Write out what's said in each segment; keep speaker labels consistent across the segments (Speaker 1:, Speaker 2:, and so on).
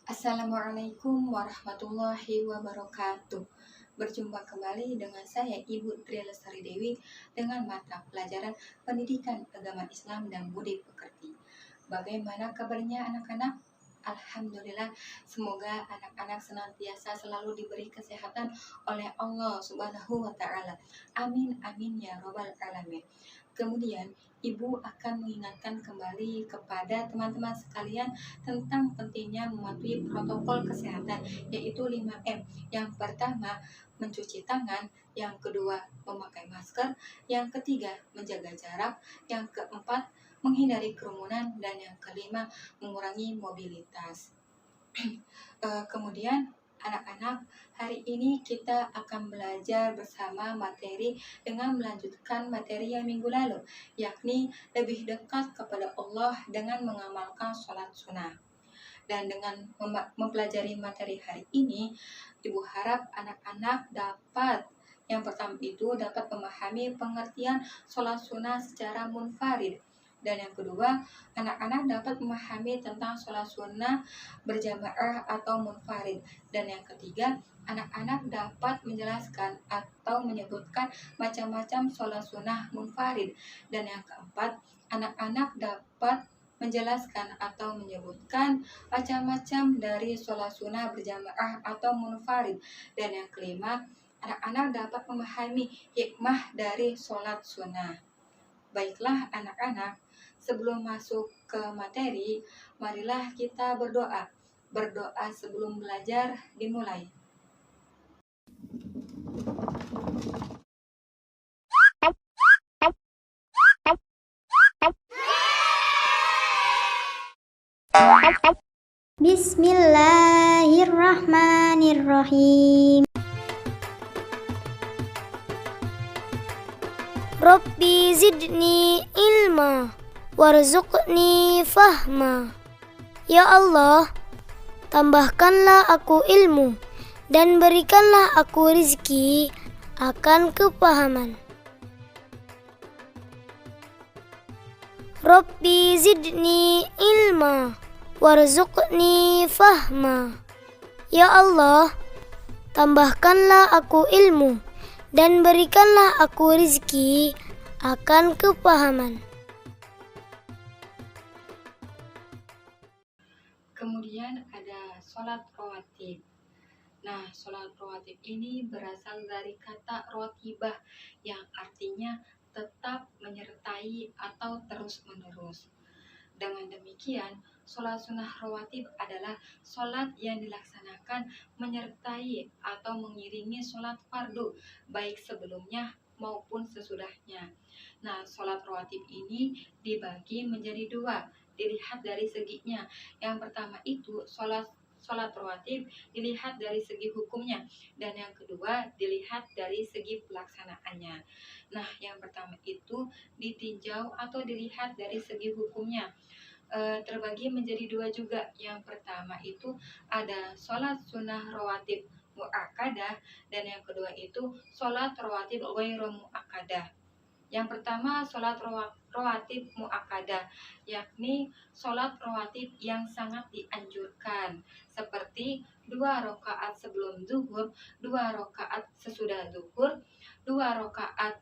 Speaker 1: Assalamualaikum warahmatullahi wabarakatuh. Berjumpa kembali dengan saya Ibu Tri Lestari Dewi dengan mata pelajaran Pendidikan Agama Islam dan Budi Pekerti. Bagaimana kabarnya anak-anak? Alhamdulillah, semoga anak-anak senantiasa selalu diberi kesehatan oleh Allah Subhanahu wa Ta'ala. Amin, amin ya Robbal 'Alamin. Kemudian, Ibu akan mengingatkan kembali kepada teman-teman sekalian tentang pentingnya mematuhi protokol kesehatan, yaitu 5M. Yang pertama, mencuci tangan. Yang kedua, memakai masker. Yang ketiga, menjaga jarak. Yang keempat, menghindari kerumunan. Dan yang kelima, mengurangi mobilitas. Kemudian anak-anak, hari ini kita akan belajar bersama materi dengan melanjutkan materi yang minggu lalu, yakni lebih dekat kepada Allah dengan mengamalkan sholat sunnah. Dan dengan mempelajari materi hari ini, Ibu harap anak-anak dapat yang pertama itu dapat memahami pengertian sholat sunnah secara munfarid. Dan yang kedua, anak-anak dapat memahami tentang sholat sunnah berjamaah atau munfarid. Dan yang ketiga, anak-anak dapat menjelaskan atau menyebutkan macam-macam sholat sunnah munfarid. Dan yang keempat, anak-anak dapat menjelaskan atau menyebutkan macam-macam dari sholat sunnah berjamaah atau munfarid. Dan yang kelima, anak-anak dapat memahami hikmah dari sholat sunnah. Baiklah anak-anak, sebelum masuk ke materi, marilah kita berdoa. Berdoa sebelum belajar dimulai.
Speaker 2: Bismillahirrahmanirrahim. Rabbi zidni ilma warzuqni fahma. Ya Allah, tambahkanlah aku ilmu dan berikanlah aku rizki akan kepahaman. Rabbi zidni ilma warzuqni fahma. Ya Allah, tambahkanlah aku ilmu dan berikanlah aku rizki akan kepahaman.
Speaker 1: Kemudian ada sholat rawatib. Nah, sholat rawatib ini berasal dari kata rotibah yang artinya tetap menyertai atau terus-menerus. Dengan demikian, sholat sunnah rawatib adalah sholat yang dilaksanakan menyertai atau mengiringi sholat fardu, baik sebelumnya maupun sesudahnya. Nah, sholat rawatib ini dibagi menjadi dua, dilihat dari seginya. Yang pertama itu sholat rawatib dilihat dari segi hukumnya, dan yang kedua dilihat dari segi pelaksanaannya. Nah, yang pertama itu ditinjau atau dilihat dari segi hukumnya. Terbagi menjadi dua juga. Yang pertama itu ada sholat sunnah rawatib mu'akkadah, dan yang kedua itu sholat rawatib ghairu mu'akkadah. Yang pertama sholat rawatib mu'akkadah, yakni sholat rawatib yang sangat dianjurkan, seperti 2 rakaat sebelum zuhur, 2 rakaat sesudah zuhur, 2 rakaat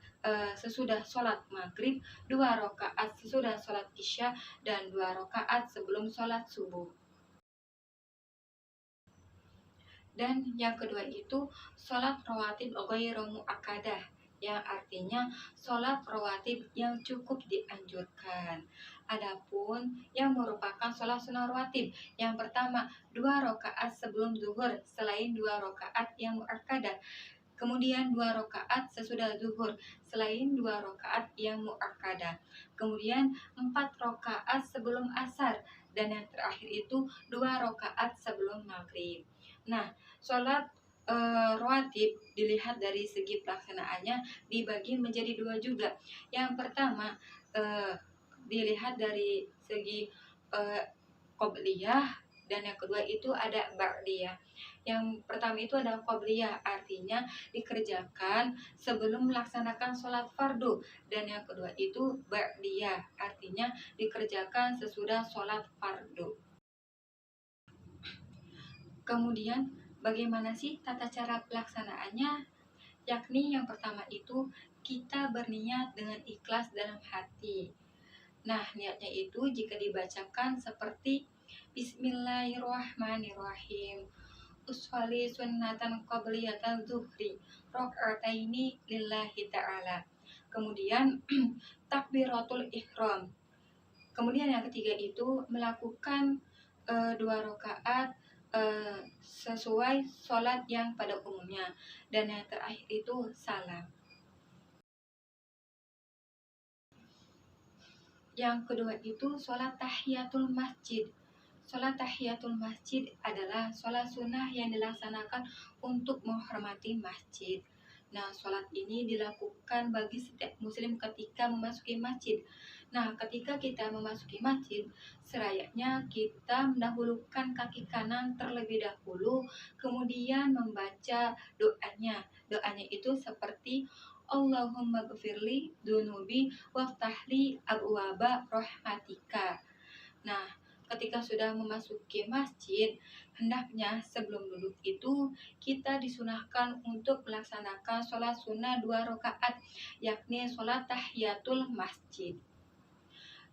Speaker 1: sesudah sholat maghrib, 2 rakaat sesudah sholat isya, dan 2 rakaat sebelum sholat subuh. Dan yang kedua itu sholat rawatib ghairu mu'akkadah, yang artinya sholat rawatib yang cukup dianjurkan. Adapun yang merupakan sholat sunnah rawatib, yang pertama 2 rakaat sebelum zuhur selain 2 rakaat yang muakkadah, kemudian 2 rakaat sesudah zuhur selain 2 rakaat yang muakkadah, kemudian 4 rakaat sebelum asar, dan yang terakhir itu 2 rakaat sebelum maghrib. Nah, sholat rawatib dilihat dari segi pelaksanaannya dibagi menjadi dua juga. Yang pertama dilihat dari segi qobliyah, dan yang kedua itu ada ba'diyah. Yang pertama itu ada qobliyah, artinya dikerjakan sebelum melaksanakan sholat fardu, dan yang kedua itu ba'diyah, artinya dikerjakan sesudah sholat fardu. Kemudian bagaimana sih tata cara pelaksanaannya? Yakni yang pertama itu kita berniat dengan ikhlas dalam hati. Nah, niatnya itu jika dibacakan seperti Bismillahirrahmanirrahim. Uswali sunnatan qabliyatal zuhri rok'ataini lillahi ta'ala. Kemudian takbiratul ihram. Kemudian yang ketiga itu melakukan 2 rakaat sesuai sholat yang pada umumnya. Dan yang terakhir itu salam. Yang kedua itu sholat tahiyatul masjid. Sholat tahiyatul masjid adalah sholat sunnah yang dilaksanakan untuk menghormati masjid. Nah, sholat ini dilakukan bagi setiap muslim ketika memasuki masjid. Nah, ketika kita memasuki masjid, serayanya kita mendahulukan kaki kanan terlebih dahulu, kemudian membaca doanya. Doanya itu seperti Allahumma gfirli dunubi waftahli abwaba rahmatika. Nah, ketika sudah memasuki masjid, hendaknya sebelum duduk itu kita disunahkan untuk melaksanakan sholat sunnah 2 rakaat, yakni sholat tahiyatul masjid.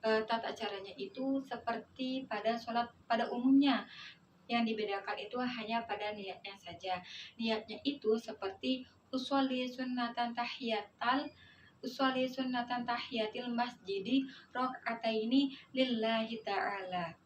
Speaker 1: Tata caranya itu seperti pada sholat pada umumnya. Yang dibedakan itu hanya pada niatnya saja. Niatnya itu seperti uswali sunnatan tahiyatil masjidi rok'ataini lillahi ta'ala.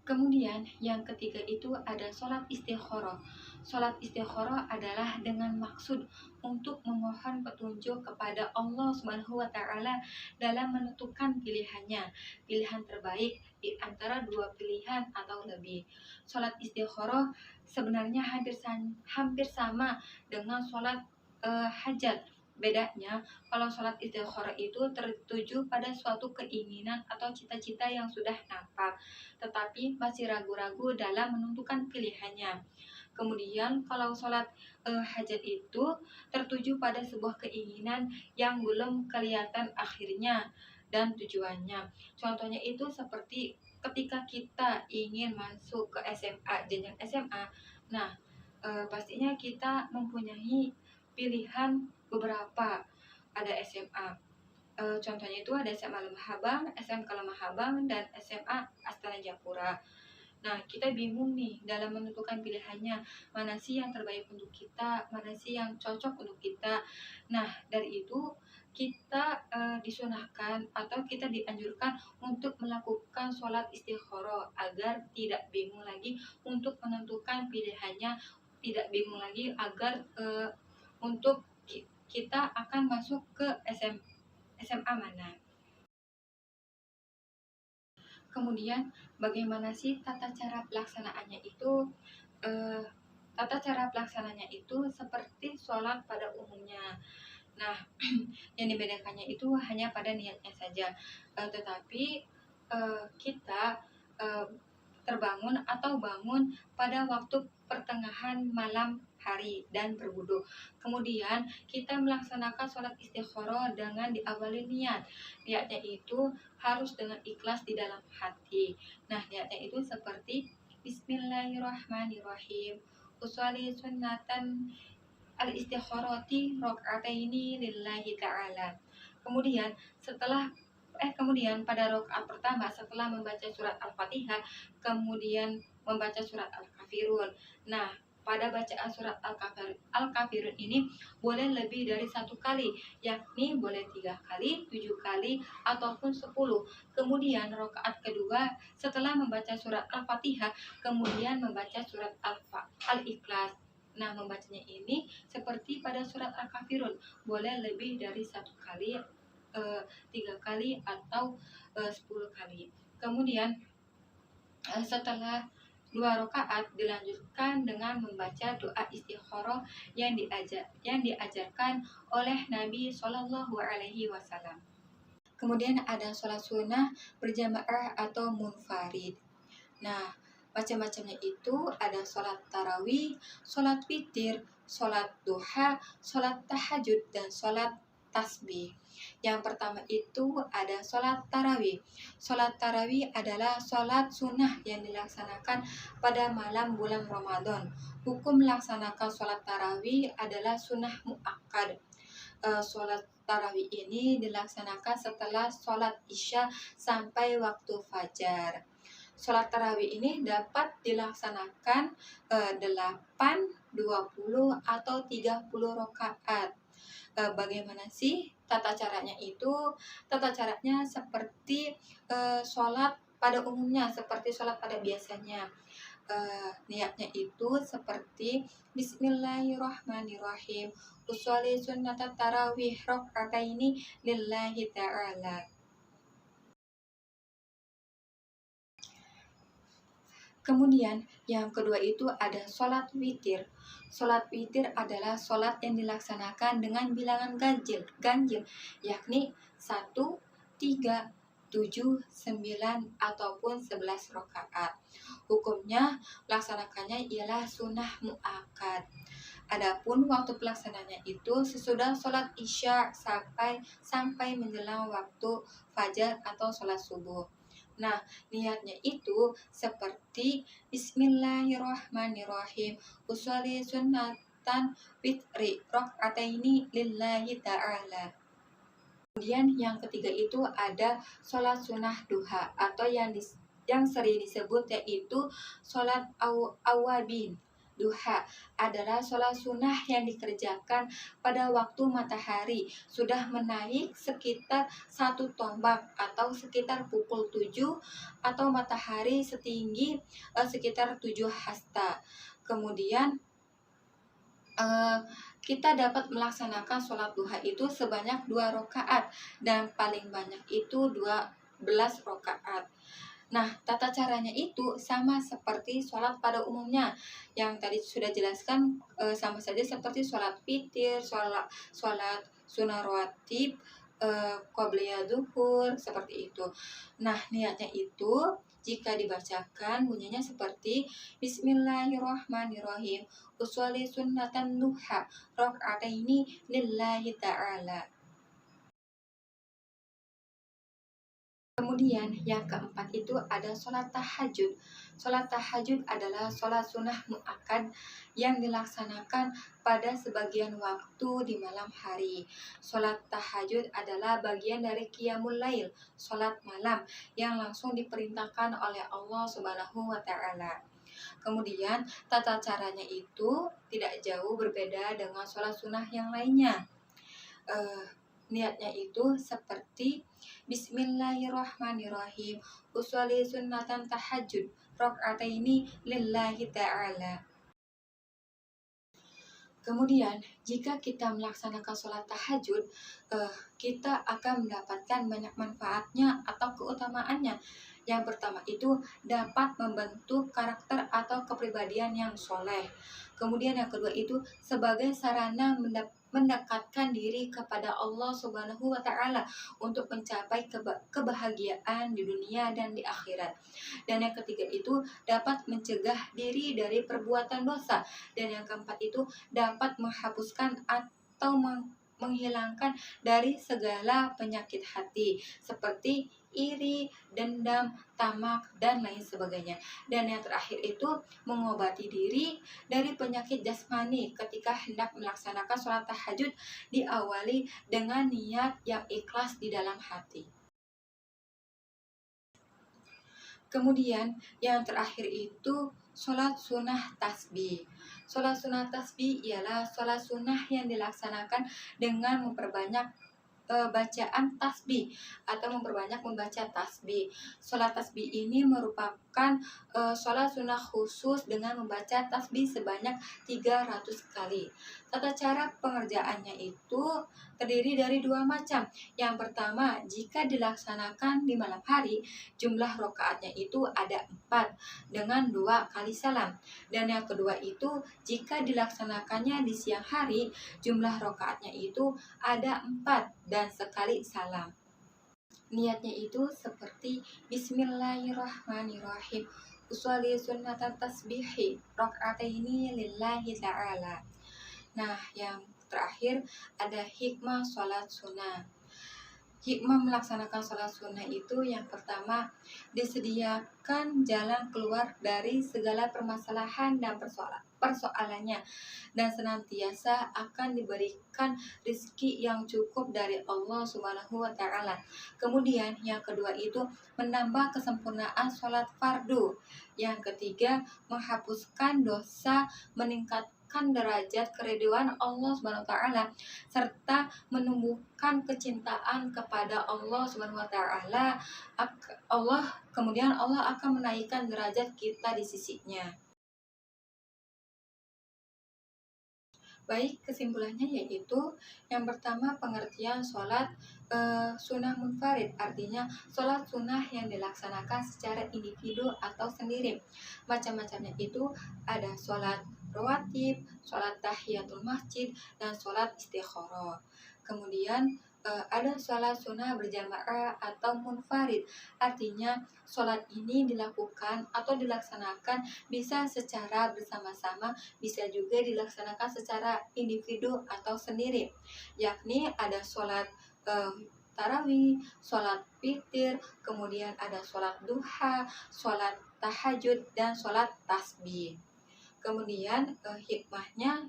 Speaker 1: Kemudian yang ketiga itu ada sholat istikharah. Sholat istikharah adalah dengan maksud untuk memohon petunjuk kepada Allah Subhanahu wa Ta'ala dalam menentukan pilihannya, pilihan terbaik di antara 2 pilihan atau lebih. Sholat istikharah sebenarnya hampir sama dengan sholat hajat. Bedanya, kalau sholat istikharah itu tertuju pada suatu keinginan atau cita-cita yang sudah nampak, tetapi masih ragu-ragu dalam menentukan pilihannya. Kemudian kalau sholat hajat itu tertuju pada sebuah keinginan yang belum kelihatan akhirnya dan tujuannya. Contohnya itu seperti ketika kita ingin masuk ke SMA, jenjang SMA. Nah, pastinya kita mempunyai pilihan beberapa. Ada SMA, contohnya itu ada SMA Lemah Abang, SMK Lemah Abang, dan SMA Astana Japura. Nah, kita bingung nih dalam menentukan pilihannya, mana sih yang terbaik untuk kita, mana sih yang cocok untuk kita. Nah, dari itu kita disunahkan atau kita dianjurkan untuk melakukan sholat istikharah agar tidak bingung lagi untuk menentukan pilihannya, tidak bingung lagi agar untuk kita akan masuk ke SMA mana. Kemudian bagaimana sih tata cara pelaksanaannya itu? Tata cara pelaksananya itu seperti sholat pada umumnya. Nah, yang dibedakannya itu hanya pada niatnya saja. Tetapi kita terbangun atau bangun pada waktu pertengahan malam hari dan berwudu. Kemudian kita melaksanakan sholat istikharah dengan diawali niat. Niatnya itu harus dengan ikhlas di dalam hati. Nah, niatnya itu seperti Bismillahirrahmanirrahim. Uswali sunnatan al-istikharati rok'ataini lillahi ta'ala. Kemudian pada rakaat pertama setelah membaca surat Al-Fatihah, kemudian membaca surat Al-Kafirun. Nah, pada bacaan surat Al-Kafirun ini boleh lebih dari 1 kali, yakni boleh 3 kali, 7 kali, ataupun 10. Kemudian rakaat kedua setelah membaca surat Al-Fatihah, kemudian membaca surat Al-Ikhlas. Nah, membacanya ini seperti pada surat Al-Kafirun, boleh lebih dari 1 kali, 3 kali, atau 10 kali. Kemudian setelah 2 rakaat dilanjutkan dengan membaca doa istikharah yang diajarkan oleh Nabi Shallallahu Alaihi Wasallam. Kemudian ada sholat sunnah berjamaah atau munfarid. Nah, macam-macamnya itu ada sholat tarawih, sholat witir, sholat duha, sholat tahajud, dan sholat tasbih. Yang pertama itu ada sholat tarawih. Sholat tarawih adalah sholat sunnah yang dilaksanakan pada malam bulan Ramadan. Hukum melaksanakan sholat tarawih adalah sunnah muakkad. Sholat tarawih ini dilaksanakan setelah sholat isya sampai waktu fajar. Sholat tarawih ini dapat dilaksanakan 8, 20, atau 30 rakaat. Bagaimana sih tata caranya itu? Tata caranya seperti sholat pada umumnya, seperti sholat pada biasanya. Niatnya itu seperti Bismillahirrahmanirrahim. Usolli sunnatat tarawih rakaataini lillahi ta'ala. Kemudian yang kedua itu ada sholat witir. Sholat witir adalah sholat yang dilaksanakan dengan bilangan ganjil, yakni 1, 3, 7, 9, ataupun 11 rakaat. Hukumnya laksanakannya ialah sunnah muakkad. Adapun waktu pelaksananya itu sesudah sholat isya sampai menjelang waktu fajar atau sholat subuh. Nah, niatnya itu seperti Bismillahirrahmanirrahim. Usolli sunnatan fitri rakaataini lillahi ta'ala. Kemudian yang ketiga itu ada sholat sunnah duha atau yang sering disebut yaitu sholat awabin. Duha adalah sholat sunnah yang dikerjakan pada waktu matahari sudah menaik sekitar 1 tombak atau sekitar pukul 7, atau matahari setinggi sekitar 7 hasta. Kemudian kita dapat melaksanakan sholat duha itu sebanyak 2 rakaat dan paling banyak itu 12 rakaat. Nah, tata caranya itu sama seperti sholat pada umumnya. Yang tadi sudah jelaskan, sama saja seperti sholat witir, sholat sunnah rawatib, qobliyah zuhur, seperti itu. Nah, niatnya itu jika dibacakan bunyinya seperti Bismillahirrahmanirrahim. Usolli sunnatan duha rakaataini lillahi ta'ala. Kemudian yang keempat itu ada sholat tahajud. Sholat tahajud adalah sholat sunnah muakkad yang dilaksanakan pada sebagian waktu di malam hari. Sholat tahajud adalah bagian dari qiyamul lail, sholat malam yang langsung diperintahkan oleh Allah Subhanahu wa Ta'ala. Kemudian tata caranya itu tidak jauh berbeda dengan sholat sunnah yang lainnya. Niatnya itu seperti Bismillahirrahmanirrahim. Usolli sunnatan tahajud rakaataini lillahi ta'ala. Kemudian jika kita melaksanakan sholat tahajud, kita akan mendapatkan banyak manfaatnya atau keutamaannya. Yang pertama itu dapat membentuk karakter atau kepribadian yang soleh. Kemudian yang kedua itu sebagai sarana mendekatkan diri kepada Allah Subhanahu wa Ta'ala untuk mencapai kebahagiaan di dunia dan di akhirat. Dan yang ketiga itu dapat mencegah diri dari perbuatan dosa. Dan yang keempat itu dapat menghapuskan atau menghilangkan dari segala penyakit hati seperti iri, dendam, tamak, dan lain sebagainya. Dan yang terakhir itu mengobati diri dari penyakit jasmani ketika hendak melaksanakan sholat tahajud diawali dengan niat yang ikhlas di dalam hati. Kemudian yang terakhir itu sholat sunnah tasbih. Sholat sunnah tasbih ialah sholat sunnah yang dilaksanakan dengan memperbanyak bacaan tasbih atau memperbanyak membaca tasbih. Sholat tasbih ini merupakan sholat sunnah khusus dengan membaca tasbih sebanyak 300 kali. Tata cara pengerjaannya itu terdiri dari 2 macam. Yang pertama, jika dilaksanakan di malam hari, jumlah rakaatnya itu ada 4 dengan 2 kali salam. Dan yang kedua itu, jika dilaksanakannya di siang hari, jumlah rakaatnya itu ada 4 dan sekali salam. Niatnya itu seperti Bismillahirrahmanirrahim. Usolli sunnatan tasbihi rakaataini lillahi ta'ala. Nah, yang terakhir ada hikmah sholat sunnah. Hikmah melaksanakan sholat sunnah itu yang pertama, disediakan jalan keluar dari segala permasalahan dan persoalannya, dan senantiasa akan diberikan rezeki yang cukup dari Allah Subhanahu wa Ta'ala. Kemudian yang kedua itu menambah kesempurnaan sholat fardu. Yang ketiga, menghapuskan dosa, meningkatkan derajat keridhaan Allah Subhanahu wa Ta'ala, serta menumbuhkan kecintaan kepada Allah Subhanahu wa Ta'ala. Kemudian Allah akan menaikkan derajat kita di sisinya. Baik, kesimpulannya yaitu yang pertama, pengertian sholat sunnah munfarid, artinya sholat sunnah yang dilaksanakan secara individu atau sendiri. Macam-macamnya itu ada sholat rawatib, sholat tahiyatul masjid, dan sholat istikharah. Kemudian ada sholat sunnah berjamaah atau munfarid, artinya sholat ini dilakukan atau dilaksanakan bisa secara bersama-sama, bisa juga dilaksanakan secara individu atau sendiri, yakni ada sholat tarawih, sholat witir, kemudian ada sholat duha, sholat tahajud, dan sholat tasbih. Kemudian hikmahnya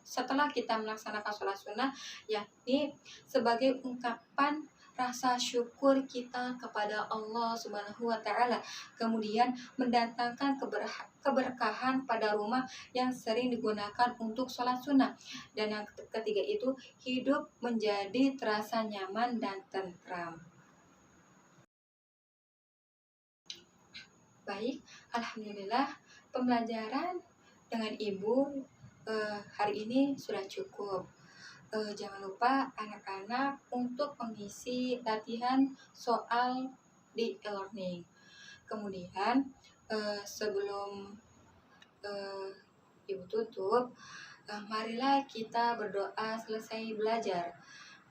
Speaker 1: setelah kita melaksanakan sholat sunnah, yakni sebagai ungkapan rasa syukur kita kepada Allah Subhanahu wa Ta'ala, kemudian mendatangkan keberkahan pada rumah yang sering digunakan untuk sholat sunnah, dan yang ketiga itu hidup menjadi terasa nyaman dan tentram. Baik, alhamdulillah pembelajaran dengan Ibu hari ini sudah cukup. Jangan lupa anak-anak untuk mengisi latihan soal di e-learning. Kemudian sebelum Ibu tutup, marilah kita berdoa selesai belajar.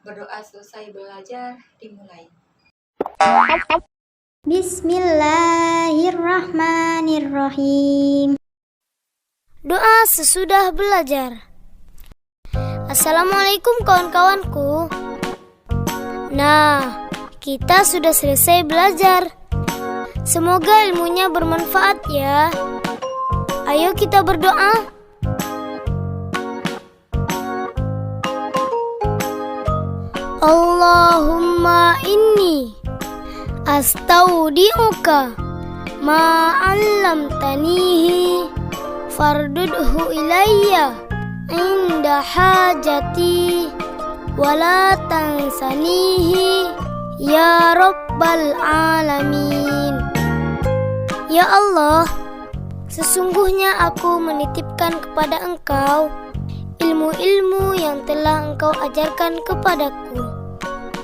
Speaker 1: Berdoa selesai belajar dimulai.
Speaker 2: Bismillahirrahmanirrahim. Doa sesudah belajar. Assalamualaikum kawan-kawanku. Nah, kita sudah selesai belajar. Semoga ilmunya bermanfaat ya. Ayo kita berdoa. Allahumma inni astaudi'uka ma 'allamtanihi fardudhu ilayya inda hajati wala tansanihi ya rabbal alamin. Ya Allah, sesungguhnya aku menitipkan kepada Engkau ilmu-ilmu yang telah Engkau ajarkan kepadaku,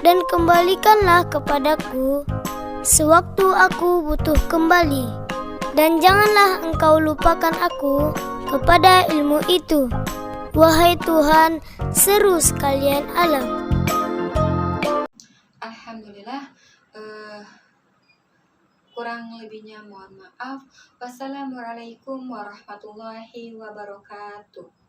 Speaker 2: dan kembalikanlah kepadaku sewaktu aku butuh kembali, dan janganlah Engkau lupakan aku kepada ilmu itu, wahai Tuhan seru sekalian alam.
Speaker 1: Alhamdulillah, kurang lebihnya mohon maaf. Wassalamualaikum warahmatullahi wabarakatuh.